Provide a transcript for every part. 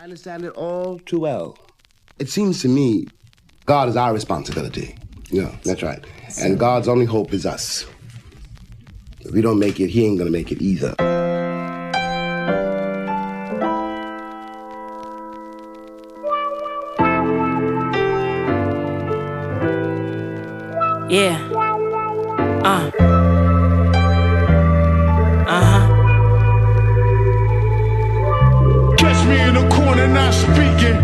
I understand it all too well. It seems to me God is our responsibility. Yeah, that's right. And God's only hope is us. If we don't make it, he ain't gonna make it either. Yeah. Catch me in the corner, not speaking.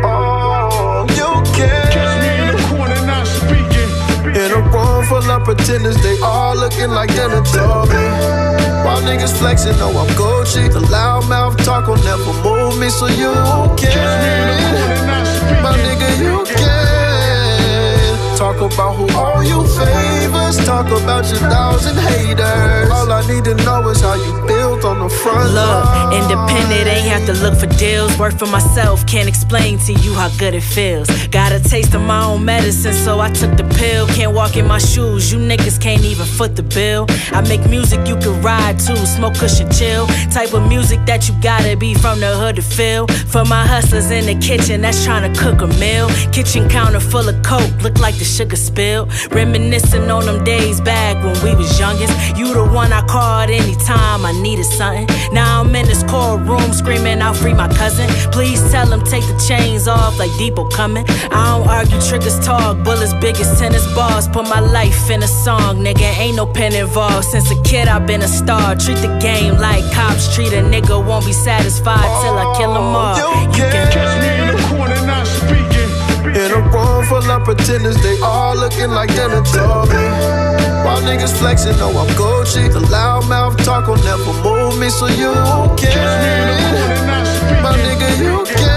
Oh, you can. Catch me in the corner, not speaking. In a room full of pretenders, they all looking like 𝖓𝖙𝖊𝖓𝖊𝖓𝖊𝖓. While niggas flexing, know I'm 𝖓𝖕𝖓𝖓𝖓. The loudmouth talk will never move me, so you can. Catch me in the corner, not speaking. My nigga, you can. Talk about who owe you favors. Talk about your thousand haters. All I need to know is how you built on the front line. Independent, ain't have to look for deals. Work for myself, can't explain to you how good it feels. Got a taste of my own medicine, so I took the pill. Can't walk in my shoes, you niggas can't even foot the bill. I make music you can ride to, smoke cushion chill. Type of music that you gotta be from the hood to feel. For my hustlers in the kitchen that's trying to cook a meal. Kitchen counter full of coke, look like the sugar spilled. Reminiscing on them days back when we was youngest. You the one I called anytime I needed something. Now I'm in this courtroom screaming out free my cousin. Please tell him take the chains off like 𝖕𝖕𝖔𝖑𝖑𝖔 coming. I don't argue, triggers talk, bullets big as tennis balls. Put my life in a song, nigga, ain't no pen involved. Since a kid I've been a star. Treat the game like cops treat a nigga. Won't be satisfied till I kill them all. You can catch me in the corner, not speaking. In a room full of pretenders, they all looking like 𝖓𝖙𝖊𝖓𝖓𝖓𝖓. While niggas flexing, know I'm 𝖓𝖕𝖓𝖓𝖓𝖓. The loudmouth talk will never move me, so you can. My nigga, you can.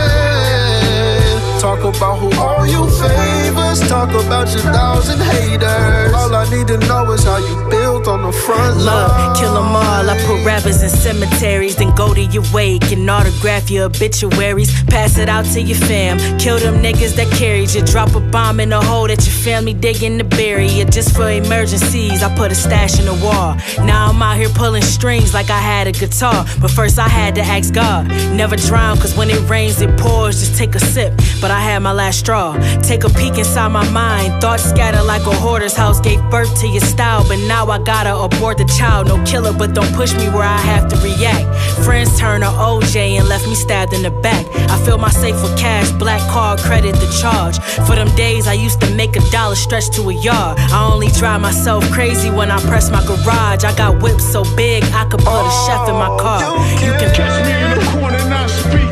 Talk about who owe you favors. Talk about your thousand haters. All I need to know is how you built on the front line. Look, kill them all. I put rappers in cemeteries, then go to your wake and autograph your obituaries. Pass it out to your fam. Kill them niggas that carried you. Drop a bomb in a hole that your family digging to bury you. Just for emergencies, I put a stash in the wall. Now I'm out here pulling strings like I had a guitar. But first I had to ask God. Never drown, cause when it rains it pours. Just take a sip, but I had my last straw. Take a peek inside my mind. Thoughts scatter like a hoarder's house. Gave birth to your style, but now I gotta abort the child. No killer, but don't push me where I have to react. Friends turn to OJ and left me stabbed in the back. I fill my safe with cash, black card, credit the charge. For them days I used to make $1 stretch to a yard. I only drive myself crazy when I press my garage. I got whips so big I could put a chef in my car. You can catch me in the corner, not speaking.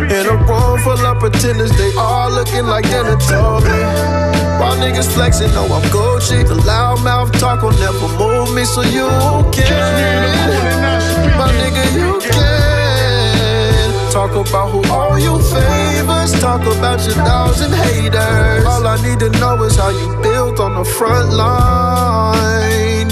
In a room full of pretenders, they all looking like 𝖓𝖙𝖊𝖓𝖓𝖓𝖓. While niggas flexing, know I'm 𝖓𝖕𝖓𝖓𝖓𝖓. The loudmouth talk will never move me, so you can. My nigga, you can. Talk about who owe you favors. Talk about your thousand haters. All I need to know is how you built on the front line.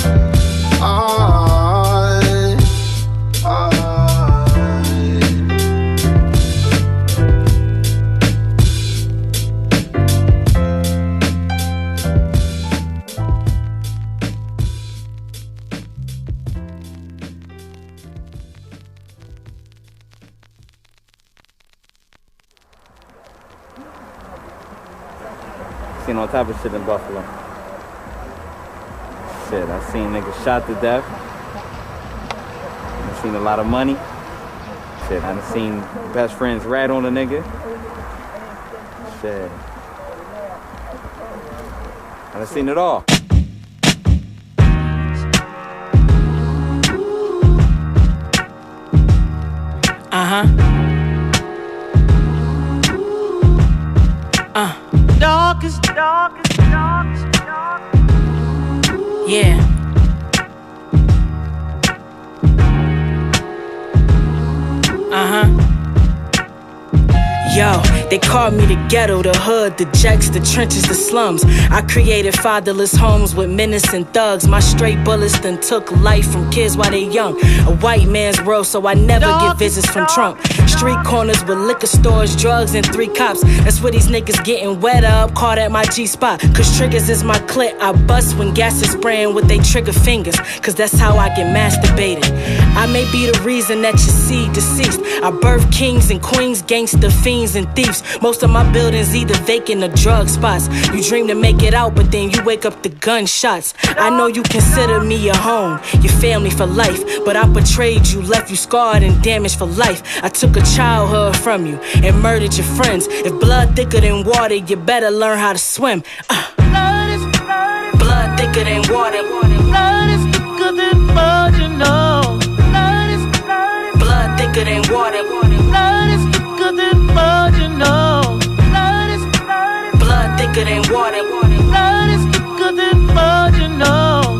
Seen all type of shit in Buffalo. Shit, I seen niggas shot to death. I seen a lot of money. Shit, I done seen best friends rat on a nigga. Shit. I done seen it all. Darkest. Yeah. Yo, They called me the ghetto, the hood, the jacks, the trenches, the slums. I created fatherless homes with menace and thugs. My straight bullets then took life from kids while they young. A white man's world, so I never get visits from Trump. Street corners with liquor stores, drugs, and 3 cops. That's where these niggas getting wet up, caught at my G-spot. Cause triggers is my clip. I bust when gas is spraying with they trigger fingers. Cause that's how I get masturbated. I may be the reason that you see deceased. I birth kings and queens, gangster fiends and thieves. Most of my buildings either vacant or drug spots. You dream to make it out, but then you wake up to gunshots. I know you consider me your home, your family for life, but I betrayed you, left you scarred and damaged for life. I took a childhood from you and murdered your friends. If blood thicker than water, you better learn how to swim. Blood thicker than water. Blood is thicker than mud, you know. Blood thicker than water. Blood is thicker than mud, you know. Blood thicker than water. Blood is thicker than mud, you know.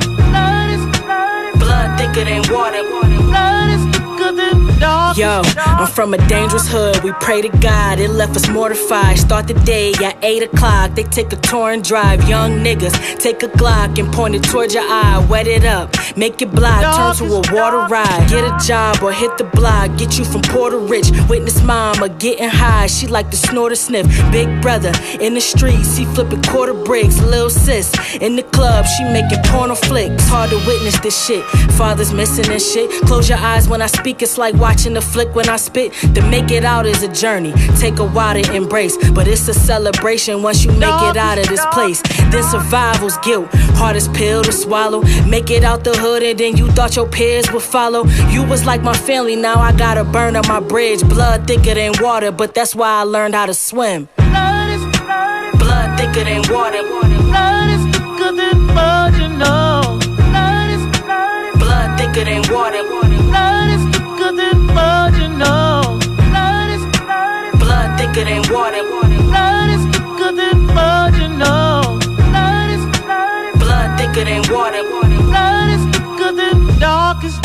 Blood thicker than water. Blood is thicker than dog. Yo, I'm from a dangerous hood. We pray to God, it left us mortified. Start the day at 8 o'clock. They take a tour and drive. Young niggas take a Glock and point it towards your eye. Wet it up, make your block turn to a water ride. Get a job or hit the block. Get you from poor to rich. Witness mama getting high. She like to snort or sniff. Big brother in the streets, he flipping quarter bricks. Lil sis in the club, she making porno flicks. Hard to witness this shit. Father's missing and shit. Close your eyes when I speak. It's like watching the flick when I spit. To make it out is a journey. Take a while to embrace, but it's a celebration once you make it out of this place. Then survival's guilt, hardest pill to swallow. Make it out the hood and then you thought your peers would follow. You was like my family, now I gotta burn up my bridge. Blood thicker than water, but that's why I learned how to swim. Blood thicker than water. Blood is thicker than mud, you know. Blood thicker than water. Blood is thicker than mud, you know. Blood thicker than water. Blood is thicker than mud, you know. Blood thicker than water. Blood is thicker than darkest.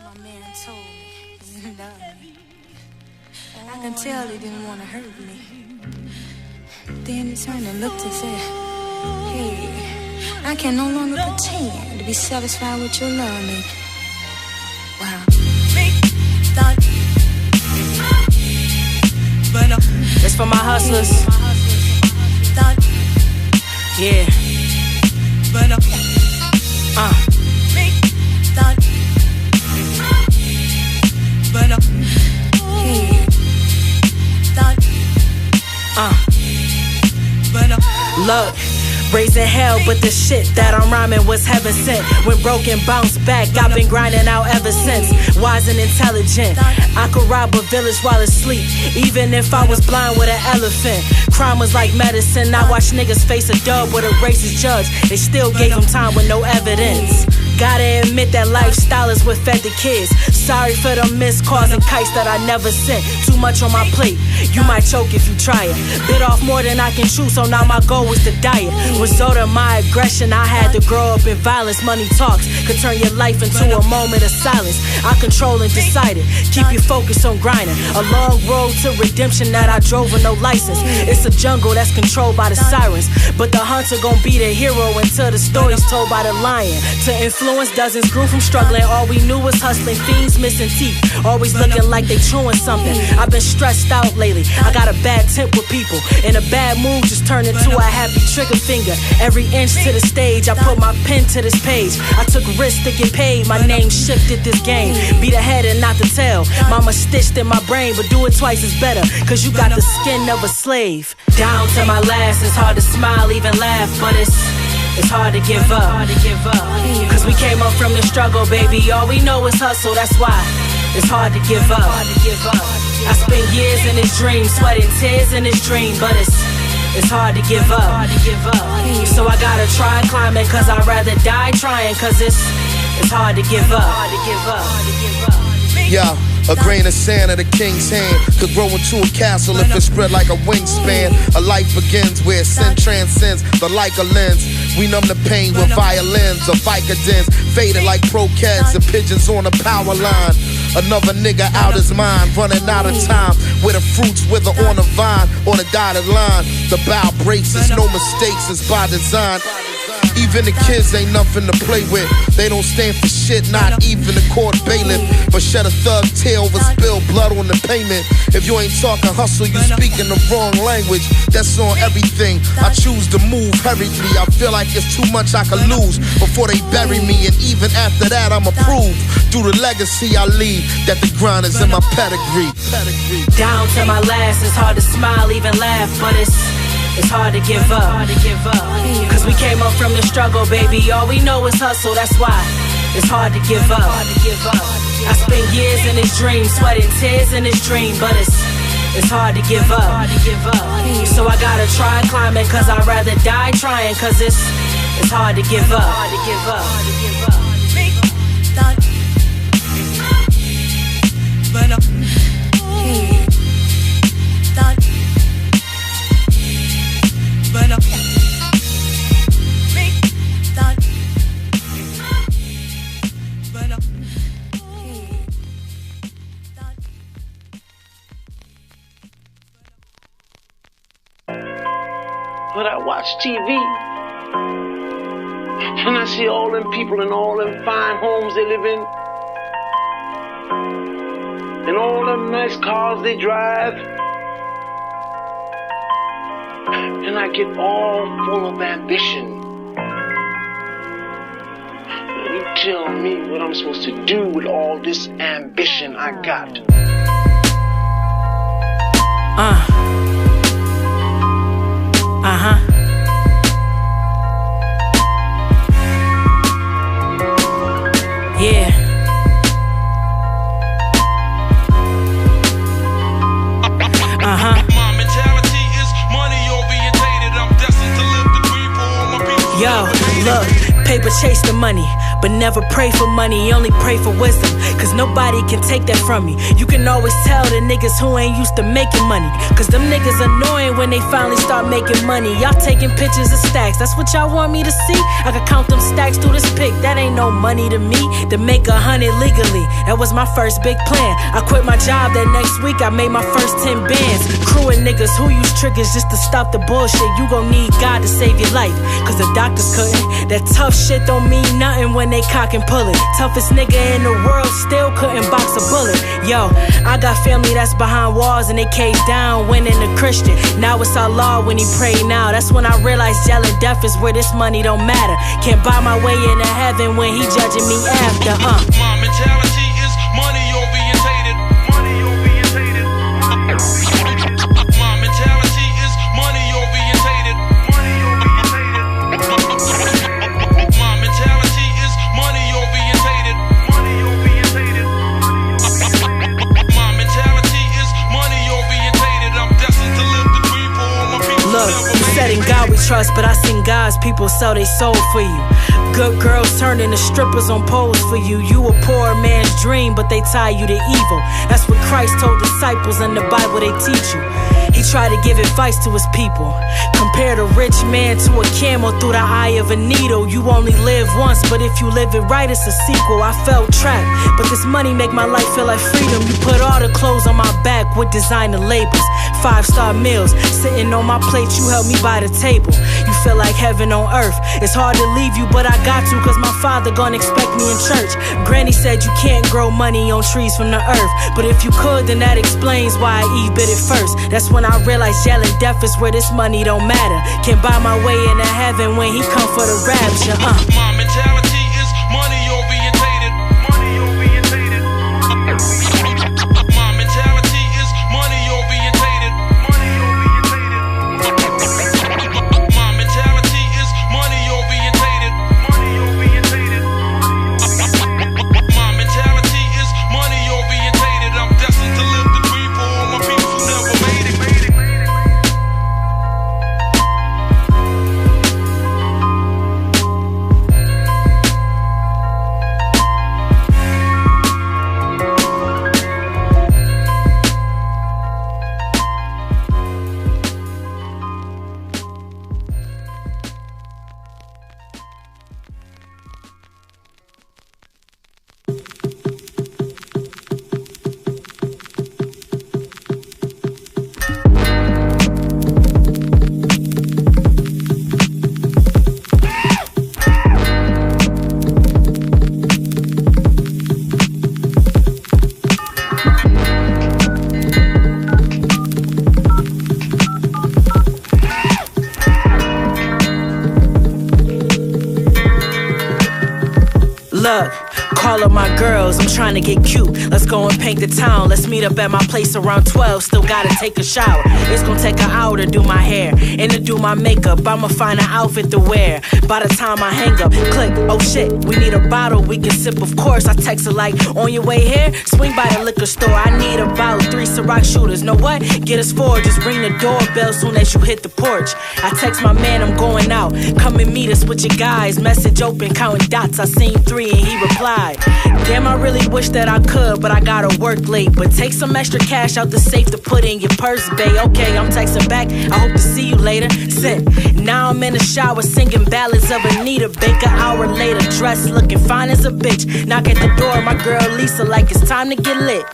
My man told me he loved me. I can tell he didn't want to hurt me. Then he turned and looked and said, hey, I can no longer pretend to be satisfied with your love, nigga. Wow. It's for my hustlers. Yeah. Look, raising hell, but the shit that I'm rhyming was heaven sent. When broken, bounce back, I've been grinding out ever since. Wise and intelligent, I could rob a village while asleep, even if I was blind with an elephant. Crime was like medicine, I watched niggas face a dub with a racist judge. They still gave him time with no evidence. Gotta admit that lifestyle is what fed the kids. Sorry for the missed calls and kites that I never sent. Too much on my plate, you might choke if you try it. Bit off more than I can chew, so now my goal is to diet. Result of my aggression, I had to grow up in violence. Money talks could turn your life into a moment of silence. I control and decided, keep you focused on grinding. A long road to redemption that I drove with no license. It's a jungle that's controlled by the sirens, but the hunter gon' be the hero until the story's told by the lion. To influence dozens grew from struggling. All we knew was hustling, fiends missing teeth, always looking like they chewing something. I've been stressed out lately, I got a bad temp with people, and a bad mood just turned into a happy trigger finger. Every inch to the stage, I put my pen to this page. I took risks to get paid, my name shifted this game. Be the head and not the tail. Mama stitched in my brain, but do it twice is better, cause you got the skin of a slave. Down to my last, it's hard to smile, even laugh, but it's hard to give up. Cause we came up from the struggle, baby. All we know is hustle, that's why it's hard to give up. I spent years in this dream, sweating tears in this dream, but it's it's hard to give up. So I gotta try climbing, cause I'd rather die trying, cause it's hard to give up. Yeah. A grain of sand in the king's hand could grow into a castle if it spread like a wingspan. A life begins where sin transcends the Leica lens. We numb the pain with violins or Vicodins, faded like croquettes and pigeons on a power line. Another nigga out his mind, running out of time. Where the fruits wither on the vine, on a dotted line. The bow breaks, it's no mistakes, it's by design. Even the kids ain't nothing to play with. They don't stand for shit, not even the court bailiff. But shed a thug tear over spilled blood on the pavement. If you ain't talking hustle, you speaking the wrong language. That's on everything. I choose to move hurriedly. I feel like it's too much I could lose before they bury me. And even after that, I'm approved. Through the legacy I leave, that the grind is in my pedigree. Down to my last, it's hard to smile, even laugh, but it's hard to give up. Cause we came up from the struggle, baby. All we know is hustle, that's why it's hard to give up. I spent years in this dream, sweating tears in this dream, but it's hard to give up. So I gotta try climbing, cause I'd rather die trying, cause it's hard to give up. But I watch TV, and I see all them people in all them fine homes they live in, and all them nice cars they drive, and I get all full of ambition. And you tell me what I'm supposed to do with all this ambition I got. Yeah. My mentality is money orientated. I'm destined to live the dream for all my people. Yo, look, paper chase the money, but never pray for money, only pray for wisdom. Cause nobody can take that from you. You can always tell the niggas who ain't used to making money, cause them niggas annoying when they finally start making money. Y'all taking pictures of stacks, that's what y'all want me to see? I could count them stacks through this pic, that ain't no money to me. To make 100 legally, that was my first big plan. I quit my job that next week, I made my first 10 bands. Crewing niggas who use triggers just to stop the bullshit. You gon' need God to save your life, cause the doctors couldn't. That tough shit don't mean nothing when they cock and pull it. Toughest nigga in the world still couldn't box a bullet. Yo, I got family that's behind walls and they caged down winning a Christian. Now it's our law when he pray now. That's when I realized yelling death is where this money don't matter. Can't buy my way into heaven when he judging me after. My mentality is money orientated. Money orientated. My mentality is money orientated. Money orientated. My mentality is money orientated. Money orientated. My mentality is money orientated. I'm destined to live the dream for all my people. Look, you said in God we trust, but I seen God's people sell they soul for you. Good girls turn into strippers on poles for you. You a poor man's dream, but they tie you to evil. That's what Christ told disciples in the Bible they teach you. He tried to give advice to his people. Compared a rich man to a camel through the eye of a needle. You only live once, but if you live it right, it's a sequel. I felt trapped, but this money make my life feel like freedom. You put all the clothes on my back with designer labels. 5-star meals sitting on my plate, you held me by the table. You feel like heaven on earth. It's hard to leave you, but I got to, cause my father gonna expect me in church. Granny said you can't grow money on trees from the earth, but if you could, then that explains why I bit it first. That's when I realized yelling death is where this money don't matter. Can't buy my way into heaven when he come for the rapture. My mentality is money orientated. Money orientated. My mentality is money orientated. Money orientated. My mentality is money orientated. Money orientated. My mentality is money orientated. I'm destined to live the dream for all my people who never made it. Look, call up my girls, I'm trying to get cute. Let's go and paint the town. Let's meet up at my place around 12. Still gotta take a shower. It's gonna take an hour to do my hair and to do my makeup. I'ma find an outfit to wear. By the time I hang up, click, oh shit, we need a bottle we can sip, of course. I text her like, on your way here, swing by the liquor store. I need about 3 Ciroc shooters. Know what? Get us 4, just ring the doorbell soon as you hit the porch. I text my man, I'm going out. Come and meet us with your guys. Message open, counting dots. I seen 3 and he replied, damn, I really wish that I could, but I gotta work late. But take some extra cash out the safe to put in your purse, babe. Okay, I'm texting back, I hope to see you later. Sent. Now I'm in the shower singing ballads of Anita Baker. Hour later, dressed looking fine as a bitch. Knock at the door, my girl Lisa like it's time to get lit.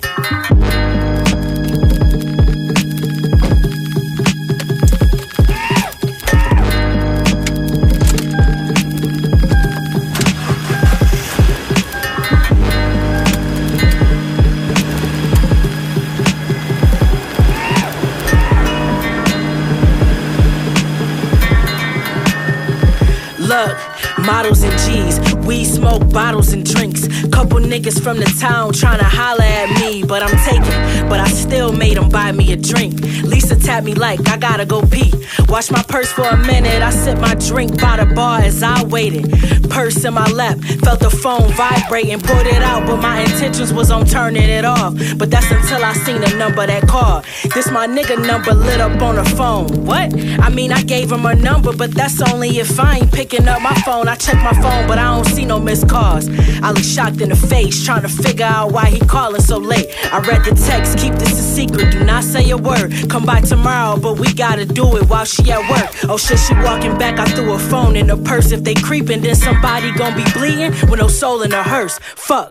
Look, models and G's, we smoke bottles and drinks. Couple niggas from the town tryna holler at me, but I'm taking. But I still made them buy me a drink. Lisa tapped me like I gotta go pee. Watch my purse for a minute, I sipped my drink by the bar as I waited. Purse in my lap, felt the phone vibrating, pulled it out, but my intentions was on turning it off. But that's until I seen the number that called. This my nigga number lit up on the phone. What? I mean, I gave him a number, but that's only if I ain't picking up my phone. I check my phone, but I don't see no missed calls. I look shocked in the face, trying to figure out why he calling so late. I read the text, keep this a secret, do not say a word. Come by tomorrow, but we gotta do it while she at work. Oh shit, she walking back, I threw her phone in her purse. If they creeping, then somebody gon' be bleeding with no soul in her hearse. Fuck.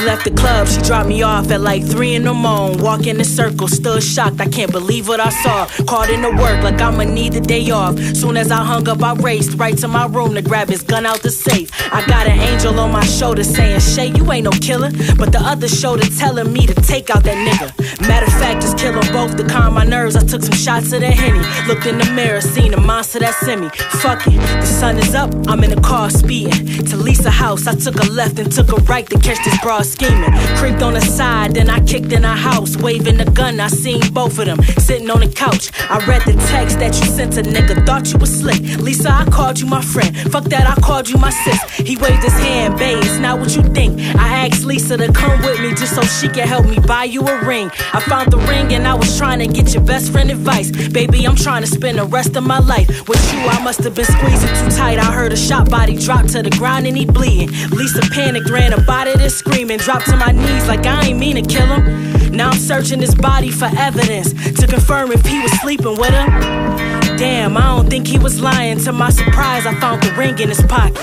Left the club, she dropped me off at like 3 in the morning. Walk in the circle, still shocked, I can't believe what I saw. Called into work like I'ma need the day off. Soon as I hung up, I raced right to my room to grab his gun out the safe. I got an angel on my shoulder saying, Shay, you ain't no killer. But the other shoulder telling me to take out that nigga. Matter of fact, just kill them both to calm my nerves. I took some shots of the Henny. Looked in the mirror, seen the monster that sent me. Fuck it, the sun is up, I'm in the car speeding to Lisa's house. I took a left and took a right to catch this broad scheming. Creeped on the side, then I kicked in her house, waving the gun. I seen both of them sitting on the couch. I read the text that you sent a nigga, thought you was slick. Lisa, I called you my friend. Fuck that, I called you my sis. He waved his hand, babe, it's not what you think. I asked Lisa to come with me just so she can help me buy you a ring. I found the ring and I was trying to get your best friend advice. Baby, I'm trying to spend the rest of my life with you. I must have been squeezing too tight. I heard a shot body drop to the ground and he bleeding. Lisa panicked, ran about it and screaming, dropped to my knees like I ain't mean to kill him. Now I'm searching his body for evidence to confirm if he was sleeping with her. Damn, I don't think he was lying. To my surprise, I found the ring in his pocket.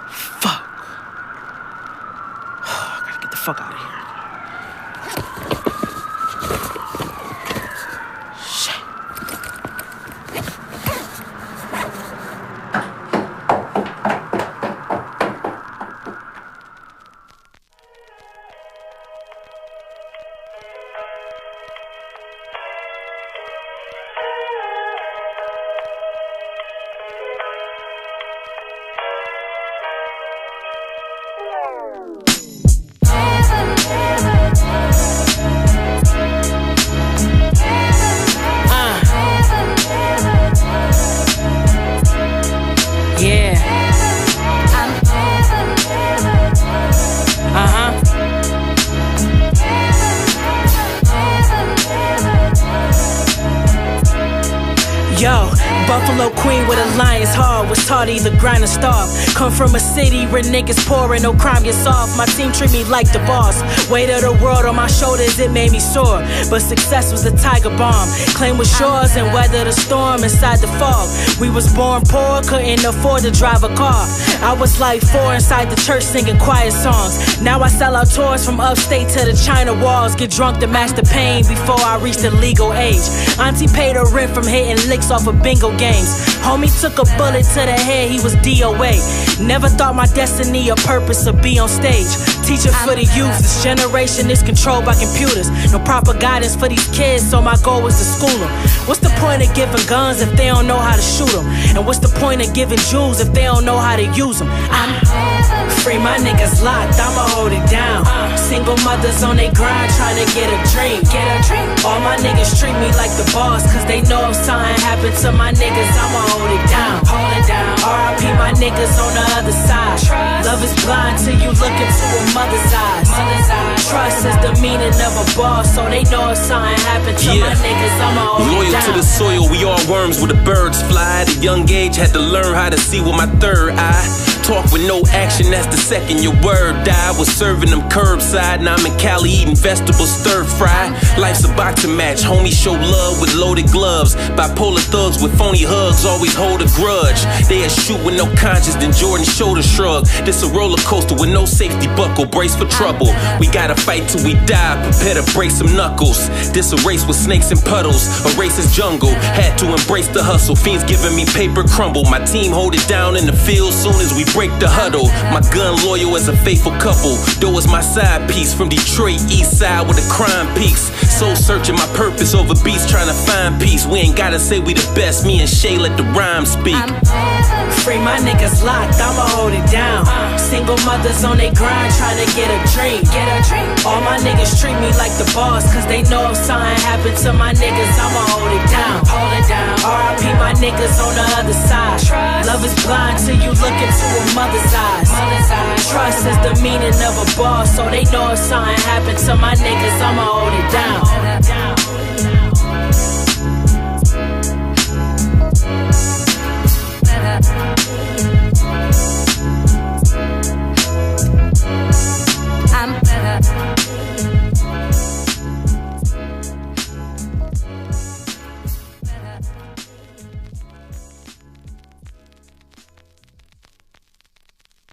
Fuck. I gotta get the fuck out of here. Buffalo Queen trained with a lion's heart, was taught either grind or starve. Come from a city where niggas poor and no crime gets off. My team treat me like the boss. Weight of the world on my shoulders, it made me soar. But success was a tiger bomb. Claim was yours and weather the storm inside the fog. We was born poor, couldn't afford to drive a car. I was like 4 inside the church singing quiet songs. Now I sell out tours from upstate to the China walls. Get drunk to match the pain before I reach the legal age. Auntie paid her rent from hitting licks off of bingo games. Homie took a bullet to the head, he was DOA. Never thought my destiny or purpose would be on stage. Teaching for the youth, this generation is controlled by computers. No proper guidance for these kids, so my goal was to school them. What's the point of giving guns if they don't know how to shoot them? And what's the point of giving jewels if they don't know how to use them? I'm free, my niggas locked, I'ma hold it down. Single mothers on they grind, trying to get a dream. All my niggas treat me like the boss, cause they know if something happened to my niggas, I'ma hold it down. R.I.P. my niggas on the other side. Love is blind till you look into a mother's eyes. Trust is the meaning of a boss, so they know if something happened to my niggas, I'ma hold loyal it down. To the soil, we all worms where the birds fly. At a young age, had to learn how to see with my third eye. Talk with no action, that's the second your word die. Was serving them curbside, now I'm in Cali eating vegetables stir fry. Life's a boxing match, homies show love with loaded gloves. Bipolar thugs with phony hugs always hold a grudge. They'll shoot with no conscience, then Jordan shoulder shrug. This a roller coaster with no safety buckle, brace for trouble. We gotta fight till we die, prepare to break some knuckles. This a race with snakes and puddles, a racist jungle. Had to embrace the hustle, fiends giving me paper crumble. My team hold it down in the field soon as we break the huddle. My gun loyal as a faithful couple. Though is my side piece from Detroit, east side with the crime peaks. Soul searching my purpose over beats, trying to find peace. We ain't gotta say we the best, me and Shay let the rhyme speak. Free, my niggas locked, I'ma hold it down. Single mothers on they grind, trying to get a dream. All my niggas treat me like the boss, cause they know if something happened to my niggas, I'ma hold it down. R.I.P. my niggas on the other side. Love is blind till you look into a mother's eyes. Trust is the meaning of a boss, so they know if something happened to my niggas, I'ma hold it down.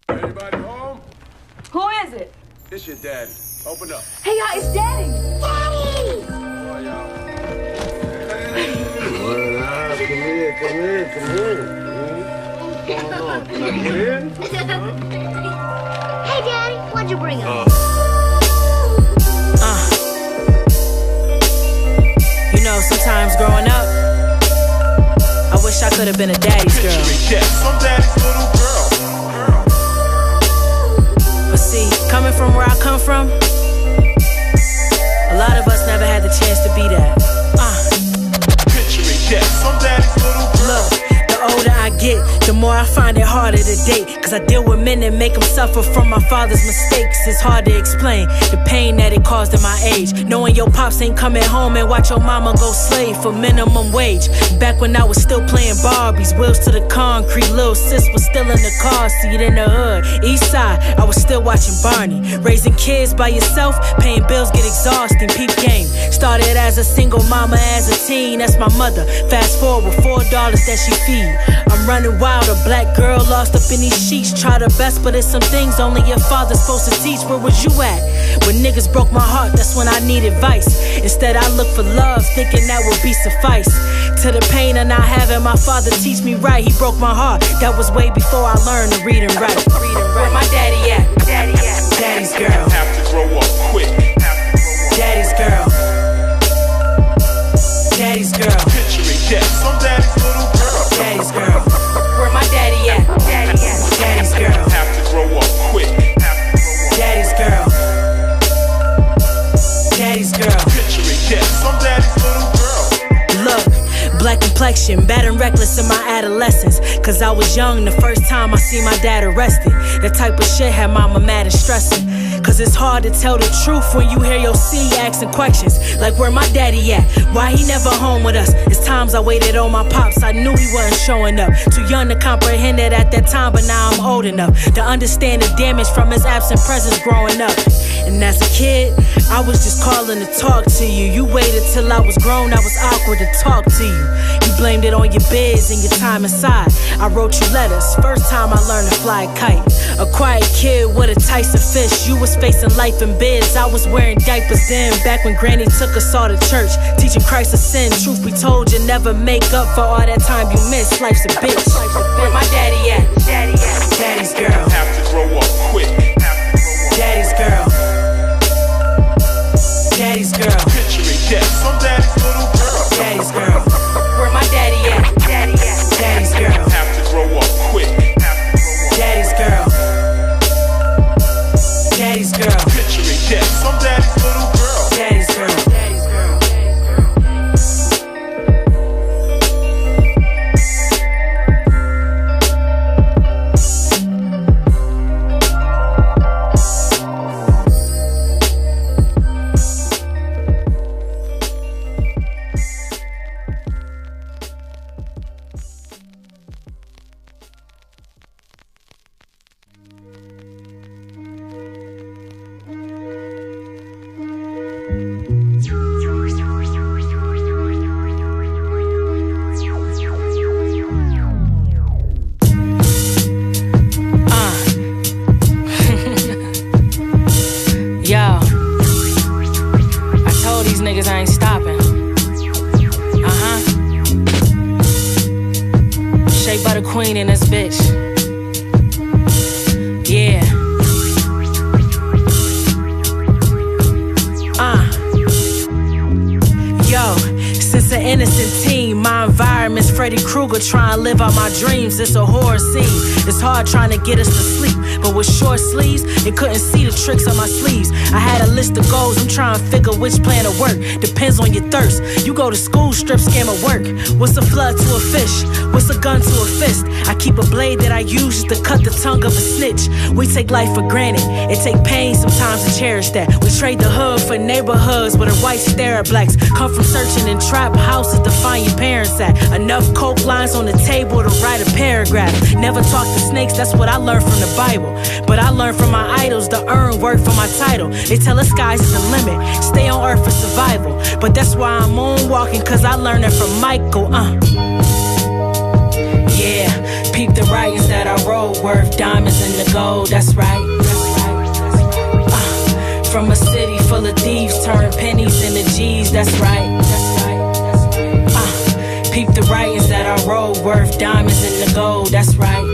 Anybody home? Who is it? It's your daddy. Open up. Hey, y'all, it's Daddy. Daddy! Boy, y'all. Come here. What's going on? Can I get in? Hey, Daddy, what'd you bring up? You know, sometimes growing up, I wish I could have been a daddy's girl. Some daddy's little girl. But see, coming from where I come from, a lot of us never had the chance to be that. Picture it, some daddy's little girl. Look, the older I get, the more I find it harder to date. Cause I deal with men that make them suffer from my father's mistakes. It's hard to explain the pain that it caused at my age. Knowing your pops ain't coming home and watch your mama go slave for minimum wage. Back when I was still playing Barbies, wheels to the concrete, little sis was still in the car seat in the hood. East side, I was still watching Barney. Raising kids by yourself, paying bills get exhausting. Peep game. Started as a single mama as a teen, that's my mother. Fast forward with $4 that she feed. I'm running wild, a black girl lost up in these sheets. Try her best, but it's some things only your father's supposed to teach. Where was you at? When niggas broke my heart, that's when I need advice. Instead I look for love, thinking that would be suffice. To the pain of not having my father teach me right. He broke my heart, that was way before I learned to read and write. Where my daddy at? Daddy's girl. Have to grow up quick. Daddy's girl. Daddy's girl. Picture it, some daddy's little girl. Daddy's girl. Where my daddy at? Daddy's girl. Have to grow up quick. Daddy's girl. Daddy's girl. Picture it, some daddy's little girl. Look, black complexion, bad and reckless in my adolescence. Cause I was young the first time I see my dad arrested. That type of shit had mama mad and stressing. Cause it's hard to tell the truth when you hear your C asking questions. Like where my daddy at? Why he never home with us? It's times I waited on my pops, I knew he wasn't showing up. Too young to comprehend it at that time, but now I'm old enough to understand the damage from his absent presence growing up. And as a kid, I was just calling to talk to you. You waited till I was grown, I was awkward to talk to you. You blamed it on your bids and your time inside. I wrote you letters, first time I learned to fly a kite. A quiet kid with a Tyson fish. You was facing life in bids, I was wearing diapers then. Back when granny took us all to church, teaching Christ a sin. Truth be told, you never make up for all that time you missed. Life's a bitch. Where my daddy at? Daddy's girl. Have to grow up quick. Daddy's girl. Daddy's girl. Picturing death, some daddy's little girl. Daddy's girl. Where my daddy at? Daddy's girl. Have to grow up quick. Daddy's girl. Daddy's girl. Picturing death, some daddy's little girl. Daddy's girl. Queen in this bitch. Yeah. Yo, since an innocent teen, my environment's Freddy Krueger trying to live out my dreams. It's a horror scene. It's hard trying to get us to sleep, but with short sleeves, it couldn't see the tricks on my sleeves. I had a list of goals, I'm trying to figure which plan to work. Depends on your thirst. You go to school, strip scam at work. What's a flood to a fish? What's a gun to a fist? I keep a blade that I use to cut the tongue of a snitch. We take life for granted. It take pain sometimes to cherish that. We trade the hood for neighborhoods where the whites stare at blacks. Come from searching in trap houses to find your parents at. Enough coke lines on the table to write a paragraph. Never talk to snakes, that's what I learned from the Bible. But I learned from my idols to earn work for my title. They tell us sky's the limit, stay on earth for survival. But that's why I'm moonwalking, cause I learned it from Michael. Yeah, peep the writings that I wrote, worth diamonds in the gold, that's right. From a city full of thieves, turn pennies into G's, that's right. Peep the writings that I wrote, worth diamonds in the gold, that's right.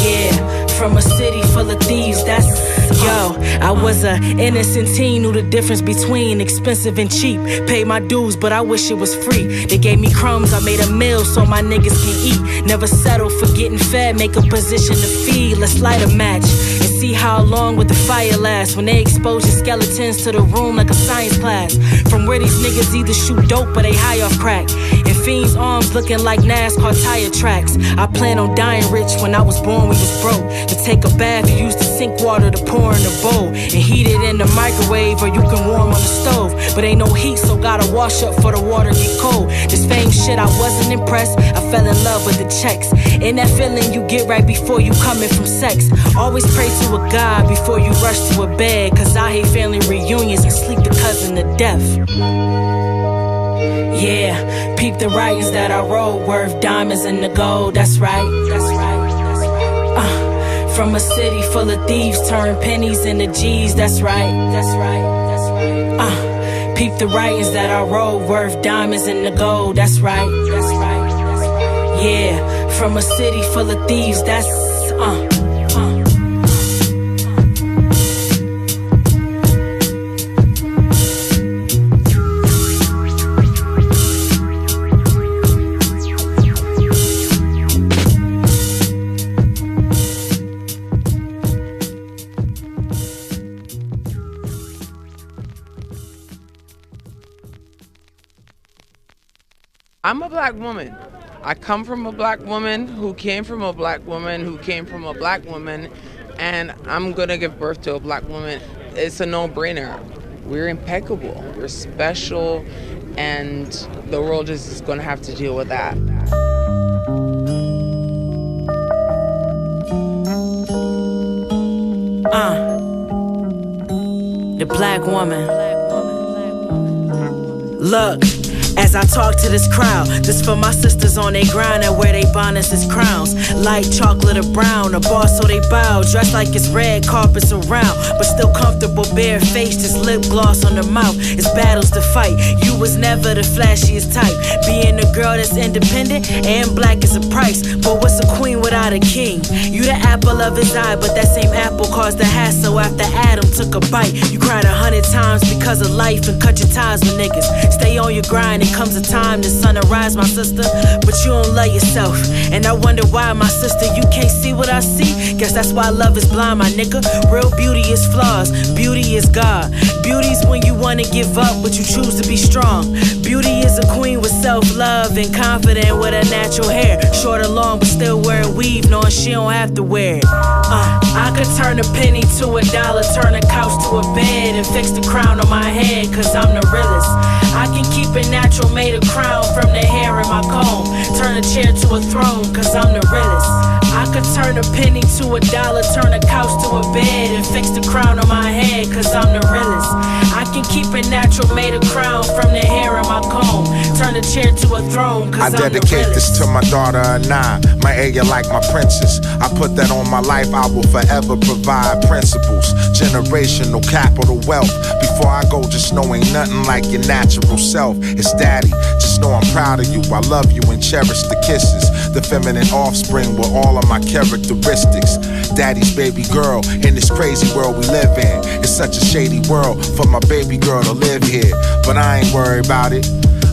Yeah, from a city full of thieves, that's... Yo, I was a innocent teen, knew the difference between expensive and cheap. Paid my dues, but I wish it was free. They gave me crumbs, I made a meal so my niggas can eat. Never settle for getting fed, make a position to feed. Let's light a match and see how long with the fire lasts. When they expose your skeletons to the room like a science class. From where these niggas either shoot dope or they high off crack. And fiends' arms looking like NASCAR tire tracks. I plan on dying rich. When I was born we was broke. To take a bath you used to sink water to pour in a bowl and heat it in the microwave, or you can warm on the stove. But ain't no heat, so gotta wash up for the water get cold. This fame shit, I wasn't impressed. I fell in love with the checks. And that feeling you get right before you coming from sex. Always pray to a God before you rush to a bed, cause I hate family reunions and sleep the cousin to death. Yeah, peep the writings that I wrote, worth diamonds in the gold, that's right. That's right. From a city full of thieves, turn pennies into G's, that's right. That's right. That's right. Peep the writings that I wrote, worth diamonds in the gold, that's right. That's right. That's right. Yeah, from a city full of thieves, that's I'm a black woman. I come from a black woman who came from a black woman who came from a black woman, and I'm gonna give birth to a black woman, it's a no-brainer. We're impeccable, we're special, and the world is just gonna have to deal with that. The black woman. Look, as I talk to this crowd, this for my sisters on they grind and wear they bonnets as crowns. Light chocolate or brown, a bar so they bow. Dressed like it's red carpets around, but still comfortable, bare faced, just lip gloss on the mouth. It's battles to fight. You was never the flashiest type. Being a girl that's independent and black is a price. But what's a queen without a king? You the apple of his eye, but that same apple caused the hassle after Adam took a bite. You cried 100 times because of life and cut your ties with niggas. Stay on your grind. It comes a time the sun will rise, my sister, but you don't love yourself. And I wonder why, my sister, you can't see what I see. Guess that's why love is blind, my nigga. Real beauty is flaws, beauty is God. Beauty's when you wanna give up, but you choose to be strong. Beauty is a queen with self-love and confident with her natural hair. Short or long, but still wearing weave, knowing she don't have to wear it. I could turn a penny to $1, turn a couch to a bed, and fix the crown on my head, cause I'm the realest. I can keep it natural, made a crown from the hair in my comb. Turn a chair to a throne, cause I'm the realest. I could turn a penny to $1, turn a couch to a bed, and fix the crown on my head, cause I'm the realest. I can keep it natural, made a crown from the hair in my comb. Turn a chair to a throne, cause I'm the realest. I dedicate this to my daughter Anna, my aya like my princess. I put that on my life, I will forever provide principles. Generational capital wealth. Before I go, just know ain't nothing like your natural self. It's daddy, just know I'm proud of you. I love you and cherish the kisses. The feminine offspring with all of my characteristics. Daddy's baby girl in this crazy world we live in. It's such a shady world for my baby girl to live here. But I ain't worried about it,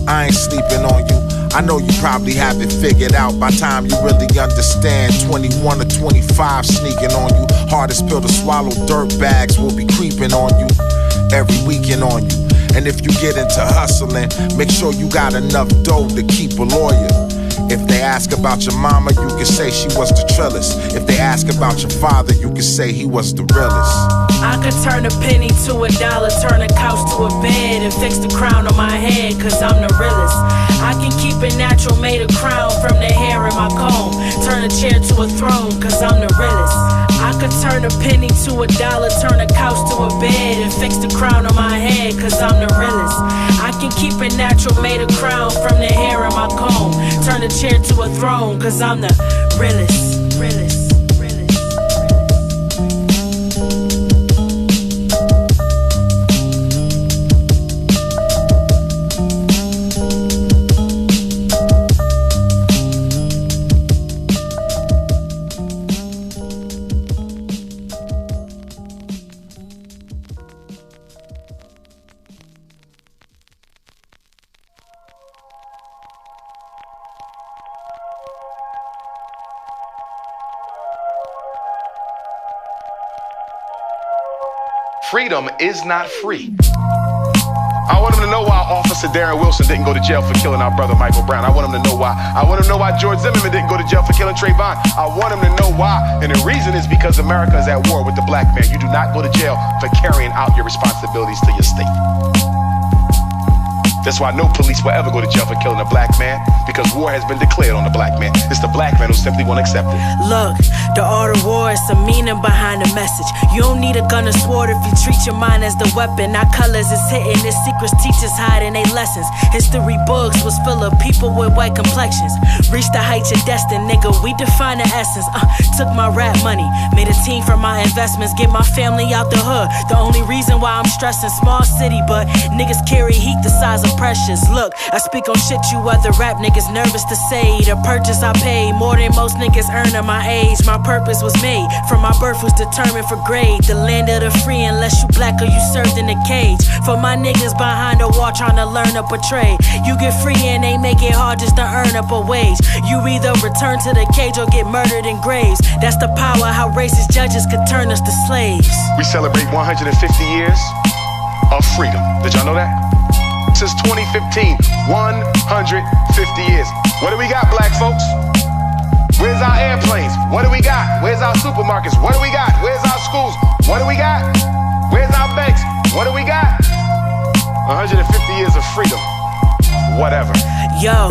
I ain't sleeping on you. I know you probably have it figured out by time you really understand. 21 or 25 sneaking on you. Hardest pill to swallow, dirt bags will be creeping on you. Every weekend on you. And if you get into hustling, make sure you got enough dough to keep a lawyer. If they ask about your mama, you can say she was the trillest. If they ask about your father, you can say he was the realest. I could turn a penny to $1, turn a couch to a bed, and fix the crown on my head, cause I'm the realest. I can keep it natural, made a crown from the hair in my comb. Turn a chair to a throne, cause I'm the realest. I could turn a penny to $1, turn a couch to a bed, and fix the crown on my head, cause I'm the realest. I can keep it natural, made a crown from the hair in my comb. Turn a chair to a throne, cause I'm the realest, realest. Freedom is not free. I want him to know why Officer Darren Wilson didn't go to jail for killing our brother Michael Brown. I want him to know why. I want him to know why George Zimmerman didn't go to jail for killing Trayvon. I want him to know why. And the reason is because America is at war with the black man. You do not go to jail for carrying out your responsibilities to your state. That's why no police will ever go to jail for killing a black man, because war has been declared on the black man. It's the black man who simply won't accept it. Look, the art of war is some meaning behind the message. You don't need a gun or sword if you treat your mind as the weapon. Our colors is hitting, its secrets teachers hiding their lessons. History books was full of people with white complexions. Reach the heights you're destined, nigga, we define the essence. Took my rap money, made a team from my investments, get my family out the hood. The only reason why I'm stressing small city, but niggas carry heat the size of precious. Look, I speak on shit you other rap niggas nervous to say. The purchase I paid more than most niggas earn at my age. My purpose was made from my birth was determined for grade. The land of the free unless you black or you served in a cage. For my niggas behind the wall trying to learn up a trade. You get free and they make it hard just to earn up a wage. You either return to the cage or get murdered in graves. That's the power how racist judges could turn us to slaves. We celebrate 150 years of freedom. Did y'all know that? Since 2015, 150 years. What do we got, black folks? Where's our airplanes? What do we got? Where's our supermarkets? What do we got? Where's What do we got? Where's our banks? What do we got? 150 years of freedom. Whatever. Yo,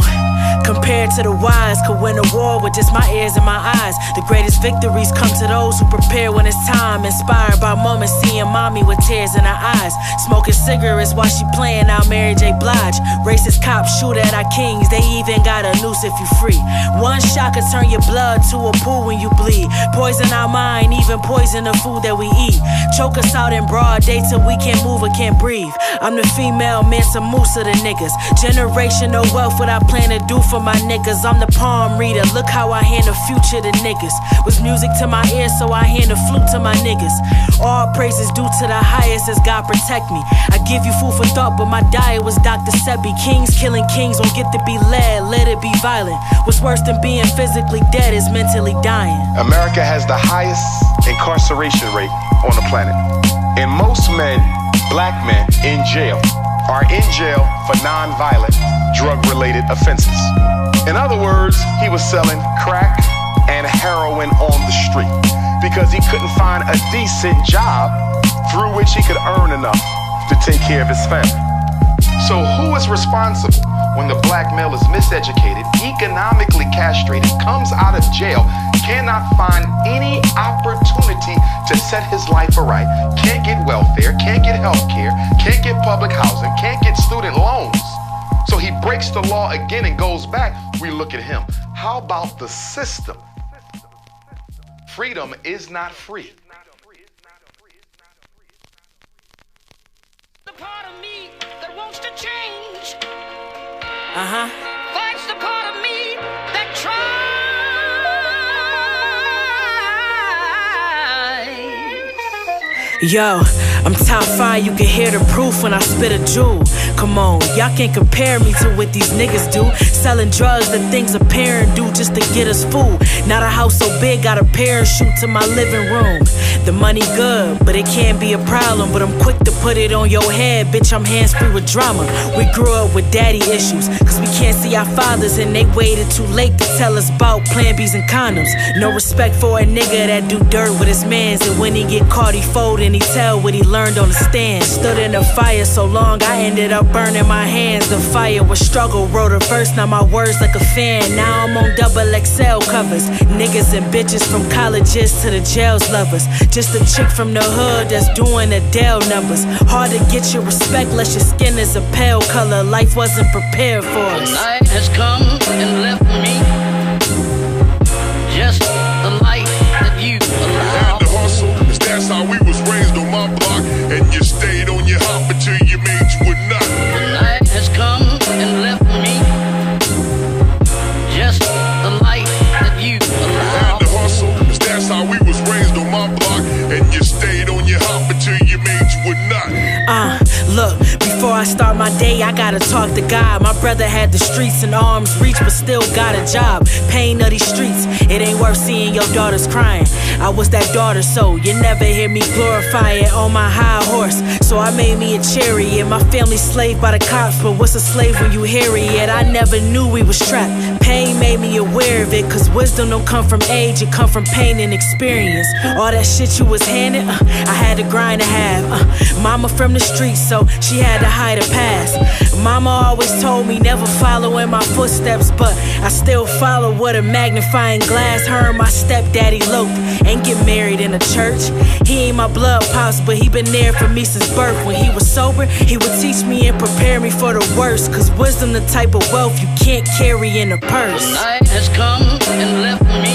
compared to the wise, could win a war with just my ears and my eyes. The greatest victories come to those who prepare when it's time. Inspired by moments, seeing mommy with tears in her eyes. Smoking cigarettes while she playing out Mary J. Blige. Racist cops shoot at our kings, they even got a noose if you free. One shot could turn your blood to a pool when you bleed. Poison our mind, even poison the food that we eat. Choke us out in broad day till we can't move or can't breathe. I'm the female Mansa Musa, the niggas. Generational wealth, what I plan to do for my niggas. I'm the palm reader, look how I hand the future to niggas. Was music to my ears, so I hand the flute to my niggas. All praises due to the highest as God protect me. I give you food for thought, but my diet was Dr. Sebi. Kings killing kings don't get to be led, let it be violent. What's worse than being physically dead is mentally dying. America has the highest incarceration rate on the planet. And most men, black men, in jail are in jail for non-violent, drug-related offenses. In other words, he was selling crack and heroin on the street because he couldn't find a decent job through which he could earn enough to take care of his family. So who is responsible when the black male is miseducated, economically castrated, comes out of jail, cannot find any opportunity to set his life aright, can't get welfare, can't get health care, can't get public housing, can't get student loans? So he breaks the law again and goes back. We look at him. How about the system? Freedom is not free. The part of me that wants to change. Fights the part of me that tries. Yo, I'm top 5, you can hear the proof when I spit a jewel. Come on, y'all can't compare me to what these niggas do. Selling drugs, the things a parent do just to get us food. Not a house so big, got a parachute to my living room. The money good, but it can't be a problem. But I'm quick to put it on your head, bitch, I'm hands-free with drama. We grew up with daddy issues, cause we can't see our fathers and they waited too late to tell us about Plan Bs and condoms. No respect for a nigga that do dirt with his mans, and when he get caught he fold and he tell what he learned on the stand. Stood in the fire so long I ended up burning my hands. The fire was struggle, wrote a verse, now my words like a fan. Now I'm on XXL covers. Niggas and bitches from colleges to the jails lovers. Just a chick from the hood that's doing Adele numbers. Hard to get your respect unless your skin is a pale color. Life wasn't prepared for us. The night has come and left me just the light that you allowed. And the hustle, cause that's how we was raised on my block. And you stayed on your hop until you made you a nut. The night has come and left me just the light that you allowed. And the hustle, cause that's how we was raised on my block. And you stayed on your hop until you made you a nut. Look, before I start my day, I gotta talk to God. My brother had the streets in arm's reach, but still got a job. Pain of these streets, it ain't worth seeing your daughters crying. I was that daughter, so you never hear me glorify it on my high horse. So I made me a chariot. My family slaved by the cops, but what's a slave when you hear it? Yet I never knew we was trapped. Pain made me aware of it, cause wisdom don't come from age, it come from pain and experience. All that shit you was handed, I had to grind to have. Mama from the streets, so she had to hide a past. Mama always told me never follow in my footsteps, but I still follow with a magnifying glass. Her and my stepdaddy eloped, ain't get married in a church. He ain't my blood pops, but he been there for me since birth. When he was sober, he would teach me and prepare me for the worst, cause wisdom the type of wealth you can't carry in a purse. The night has come and left me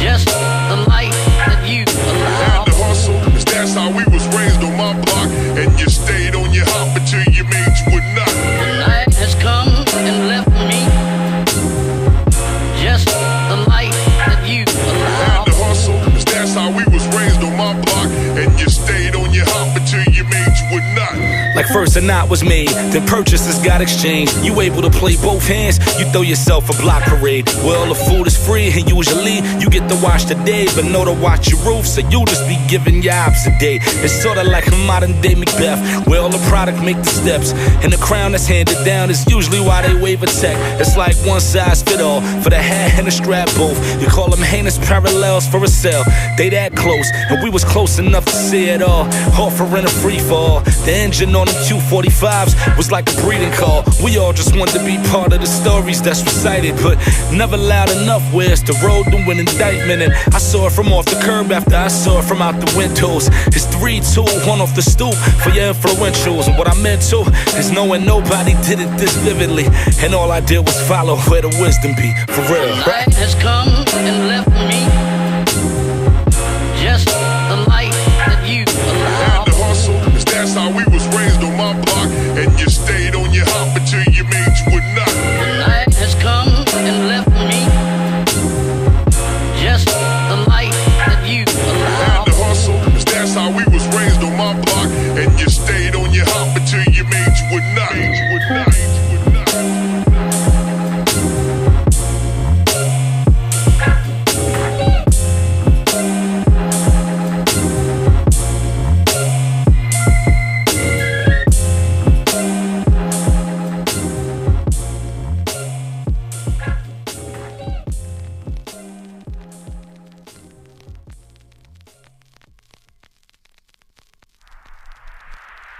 just the light that you allowed. And the hustle, cause that's how we was raised on my block. And you stayed on your hop until you made you a nut. The night has come and left me just the light that you allowed. And the hustle, cause that's how we was raised on my block. And you stayed on your hop until you made you a nut. Like First a knot was made, then purchases got exchanged. You able to play both hands, you throw yourself a block parade. Well, the food is free, and usually you get to watch the day, but no to watch your roof, so you just be giving your ops a day. It's sorta like a modern day Macbeth, where all the product make the steps, and the crown that's handed down is usually why they wave a tech. It's like one size fit all for the hat and the strap both. You call them heinous parallels for a sale. They that close, and we was close enough to see it all. Offering a free fall. The engine on them Q45s was like a breeding call. We all just wanted to be part of the stories that's recited, but never loud enough where it's the road to an indictment. And I saw it from off the curb after I saw it from out the windows. It's 3, 2, 1 off the stoop for your influentials. And what I meant to is knowing nobody did it this vividly, and all I did was follow where the wisdom be. For real. Light has come and left me just the light that you allowed. And the hustle, 'cause that's how we was raised on my block. And you stayed on your hop until you made you a nut. Light has come and left me just the light that you allowed. And the hustle, 'cause that's how we was raised on my block. And you stayed on your hop until you made you a nut.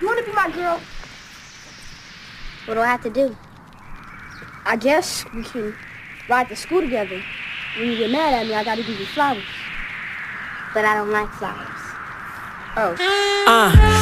You wanna be my girl? What do I have to do? I guess we can ride to school together. When you get mad at me, I gotta give you flowers. But I don't like flowers. Oh.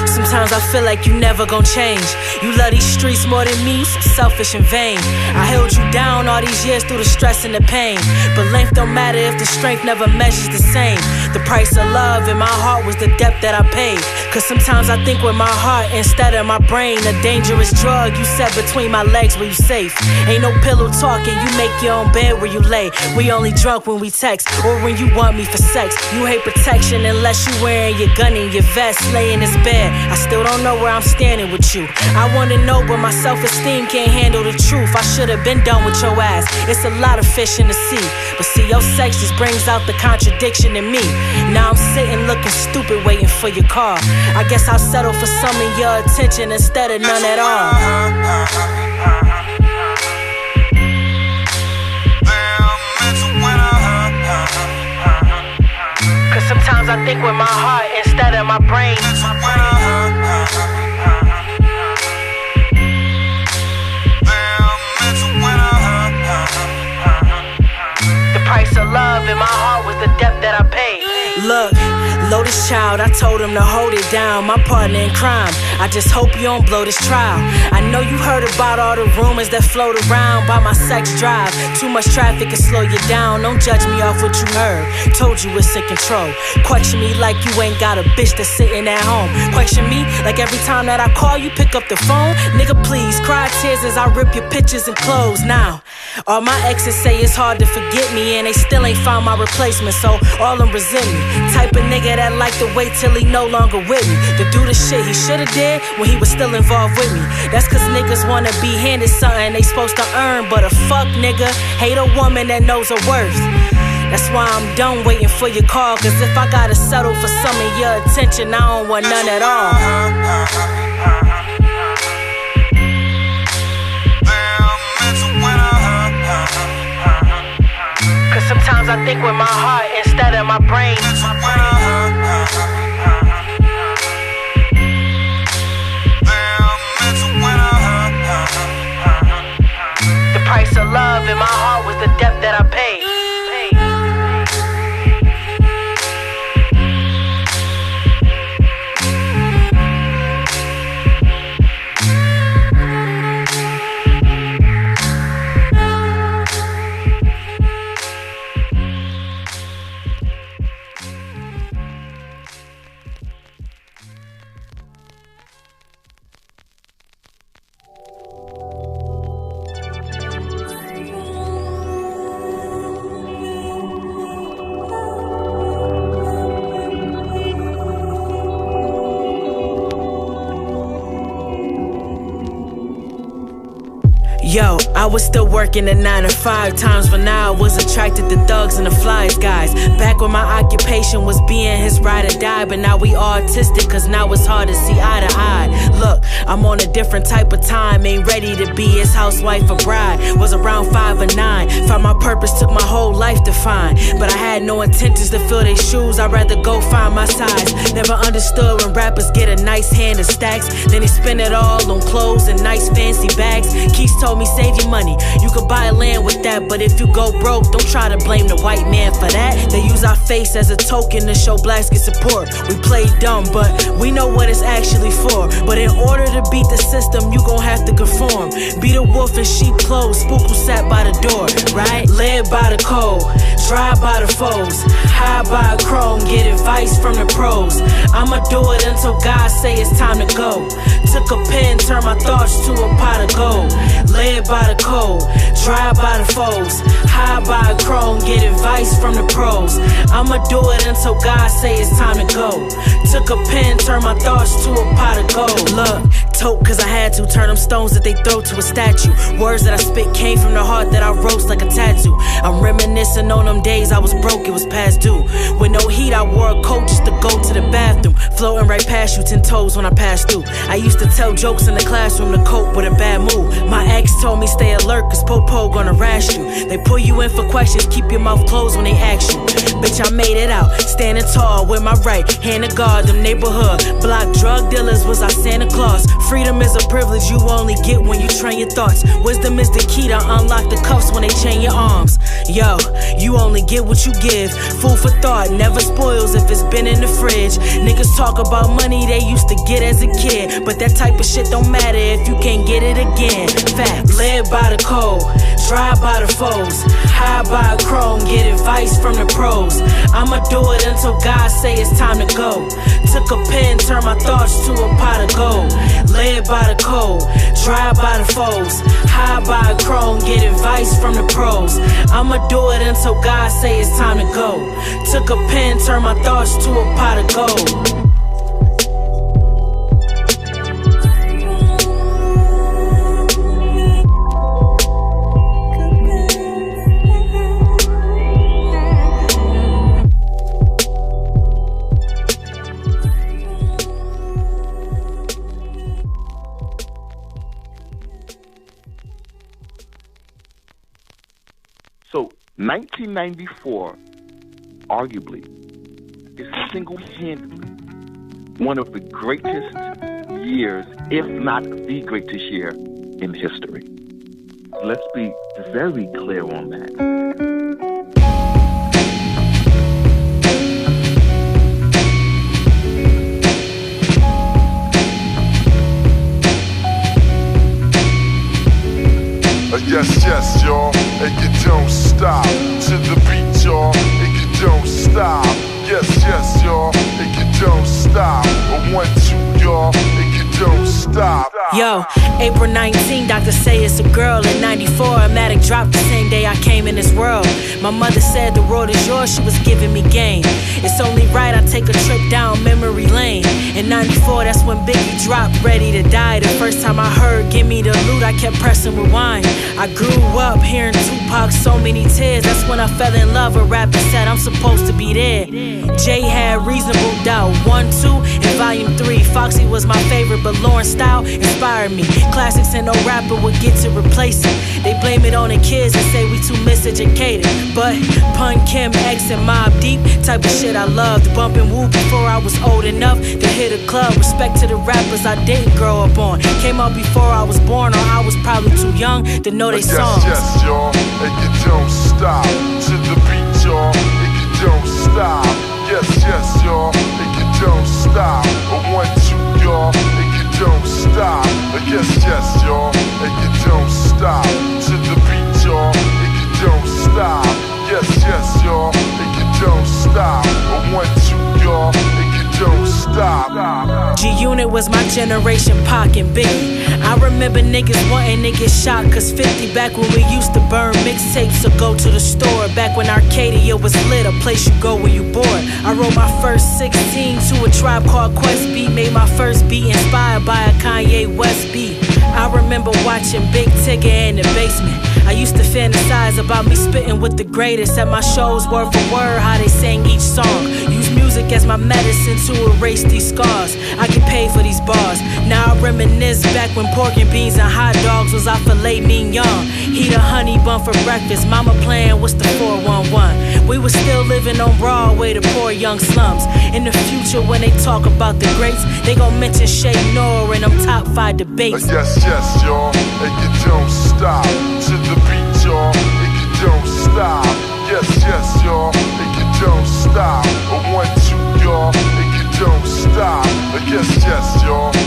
Sometimes I feel like you never gon' change. You love these streets more than me, you so selfish and vain. I held you down all these years through the stress and the pain, but length don't matter if the strength never measures the same. The price of love in my heart was the debt that I paid. Cause sometimes I think with my heart instead of my brain. A dangerous drug you set between my legs where you safe. Ain't no pillow talking, you make your own bed where you lay. We only drunk when we text, or when you want me for sex. You hate protection unless you wearing your gun in your vest. Lay in this bed, I still don't know where I'm standing with you. I wanna know, but my self-esteem can't handle the truth. I should've been done with your ass. It's a lot of fish in the sea, but see, your sex just brings out the contradiction in me. Now I'm sitting looking stupid waiting for your call. I guess I'll settle for some of your attention instead of none at all. Cause sometimes I think with my heart instead of my brain. The price of love in my heart was the debt that I paid. Look, Lotus child, I told him to hold it down. My partner in crime, I just hope you don't blow this trial. I know you heard about all the rumors that float around by my sex drive. Too much traffic can slow you down. Don't judge me off what you heard. Told you it's in control. Question me like you ain't got a bitch that's sitting at home. Question me like every time that I call you pick up the phone. Nigga, please cry tears as I rip your pictures and clothes. Now, all my exes say it's hard to forget me, and they still ain't found my replacement, so all them resent me. Type of nigga that like to wait till he no longer with me, to do the shit he shoulda did when he was still involved with me. That's cause niggas wanna be handed something they supposed to earn, but a fuck nigga hate a woman that knows her worth. That's why I'm done waiting for your call, cause if I gotta settle for some of your attention, I don't want none at all. Cause sometimes I think with my heart instead of my brain. The price of love in my heart was the debt that I paid. Yo, I was still working at 9 to 5 times, but now I was attracted to thugs and the flyest guys. Back when my occupation was being his ride or die, but now we autistic, cause now it's hard to see eye to eye. Look, I'm on a different type of time, ain't ready to be his housewife or bride. Was around 5 or 9, found my purpose, took my whole life to find. But I had no intentions to fill their shoes, I'd rather go find my size. Never understood when rappers get a nice hand of stacks, then they spend it all on clothes and nice fancy bags. Keys told me save your money, you could buy land with that, but if you go broke, don't try to blame the white man for that. They use our face as a token to show blacks get support. We play dumb, but we know what it's actually for. But in order to beat the system, you gon' have to conform. Be the wolf in sheep clothes, spook who sat by the door, right? Live by the code, drive by the foes, hide by a chrome, get advice from the pros. I'ma do it until God say it's time to go. Took a pen, turned my thoughts to a pot of gold. Live by the code, drive by the foes, hide by a chrome, get advice from the pros. I'ma do it until God say it's time to go. Took a pen, turned my thoughts to a pot of gold. Look, tote cause I had to, turn them stones that they throw to a statue. Words that I spit came from the heart that I roast like a tattoo. I'm reminiscing on them days I was broke, it was past due. With no heat, I wore a coat just to go to the bathroom. Floating right past you, 10 toes when I passed through. I used to tell jokes in the classroom to cope with a bad mood. My ex told me stay alert cause Popo gonna rash you. They pull you in for questions, keep your mouth closed when they ask you. Bitch, I made it out, standing tall with my right hand to guard them neighborhood block drug dealers was our Santa Claus. Freedom is a privilege you only get when you train your thoughts. Wisdom is the key to unlock the cuffs when they chain your arms. Yo, you only get what you give. Food for thought never spoils if it's been in the fridge. Niggas talk about money they used to get as a kid, but that type of shit don't matter if you can't get it again. Facts. Live by the code, drive by the foes, hide by a chrome, get advice from the pros. I'ma do it until God say it's time to go. Took a pen, turned my thoughts to a pot of gold. Live by the code, drive by the foes, hide by a chrome, get advice from the pros. I'ma do it until God say it's time to go. Took a pen, turned my thoughts to a pot of gold. So 1994, arguably, is single-handedly one of the greatest years, if not the greatest year, in history. Let's be very clear on that. Yes, yes, y'all, and you don't stop to the beat, y'all, and you don't stop. Yes, yes, y'all, and you don't stop. 1, 2, y'all, and you don't stop. Yo, April 19, doctors say it's a girl. In 94, Automatic dropped the same day I came in this world. My mother said the world is yours, she was giving me game. It's only right I take a trip down memory lane. In 94, that's when Biggie dropped Ready to Die. The first time I heard Give Me the Loot, I kept pressing rewind. I grew up hearing Tupac, So Many Tears. That's when I fell in love with rap and said I'm supposed to be there. Jay had Reasonable Doubt 1, 2, and Volume 3. Foxy was my favorite, but Lauren's style inspired me. Classics and no rapper would get to replace it. They blame it on the kids and say we too miseducated. But Pun Kim, X, and Mobb Deep, type of shit I loved. Bumping Woo before I was old enough to hit a club. Respect to the rappers I didn't grow up on. Came out before I was born, or I was probably too young to know they songs. Yes, yes, y'all, and you don't stop to the beat, y'all, and you don't stop. Yes, yes, y'all, and you don't stop. 1, 2, y'all, and you don't stop. Yes, yes, y'all, and you don't stop to the beat, y'all, and you don't stop. Yes, yes, y'all, and you don't stop. 1, 2, y'all, and you don't stop. G-Unit it was my generation, Pac and Biggie. I remember niggas wanting to get shot, cause 50 back when we used to burn mixtapes or go to the store. Back when Arcadia was lit, a place you go when you bored. I wrote my first 16 to a Tribe Called Quest beat. Made my first beat inspired by a Kanye West beat. I remember watching Big Tigger in the basement. I used to fantasize about me spitting with the greatest at my shows, word for word, how they sang each song. Use music as my medicine to erase these scars. I get paid for these bars. Now I reminisce back when pork and beans and hot dogs was our 𝖓𝖕𝖔𝖓𝖊𝖉𝖊𝖉. Eat a honey bun for breakfast. Mama playing what's the 411. We was still living on Broadway, the poor young slums. In the future, when they talk about the greats, they gon' mention 𝖓𝖕𝖊𝖉𝖊𝖉 in them top 5 debates. Yes, yes, y'all, and you don't stop to the beat, y'all, and you don't stop. Yes, yes, y'all, and you don't stop. A 1, 2, y'all, and you don't stop. Yes, yes, y'all.